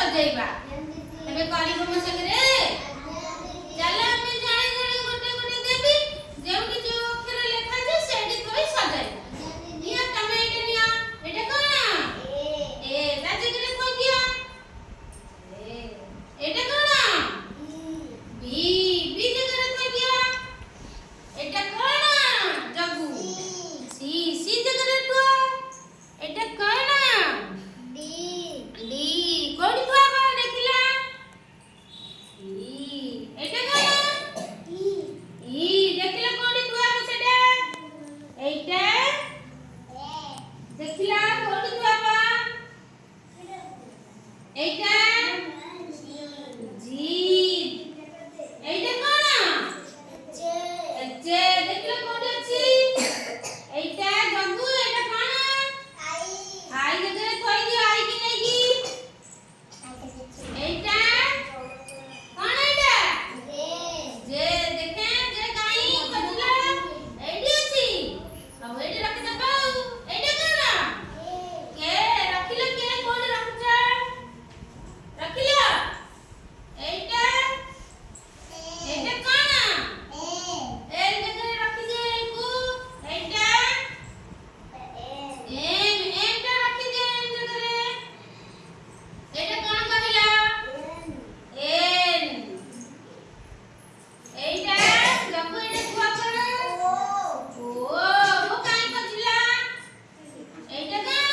सजेइबा तबे करिबो म संगे चल हम जाने जाने गोटे गोटे देबी जेउटी जो अक्षर लेखा जे सेडी थोई सजाइबा निया तमे एटे निया एटे कोन ए ता जगरे कोइ दिया ए एटे कोन बी बी जगरे कोइ दिया एटे कोन जगू सी सी जगरे तो एटे कोन डी कोडी थुआबा देखिला ई एटे कोन ई देखिला कोडी थुआबा सेटा एटा देखिला कोडी थुआबा एटा जी एटा कोन जे देखिला कोडी अछि एटा गंगू एटा कोन आई जगरे थोई दियो आई कि नै की एटा कोन एटा जे देखे जे काई खजला एडी अछि अब एडी रख दबा एटा कोन के रखिलो के कोन रखछ रखिलो एटा एटा कोन ए जगरे रखि दे को एटा एम टा रखि दे जगरे एटा कोन कहिला एन एटा जगु एटा कुआ कोन ओ काई खजला एटा कोन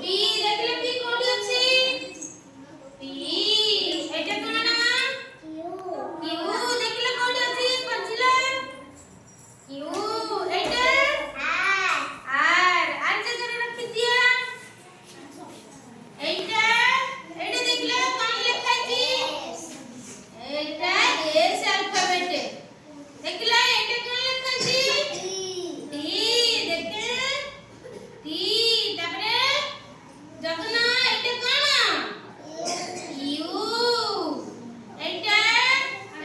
पी देखले पी कोडी अछि पी एटा कोन ना क्यू देखले कोडी अछि खजला क्यू एटा आर जगरे रखि दिया एटा एटा देखले कोन लेखा छी एटा एस अल्फाबेट देखला एटा कोन लेखा छी टी देखे टी तापरे जगना एटा कोन यू एटा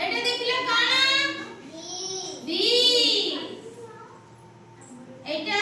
एटा देखले कोन बी एटा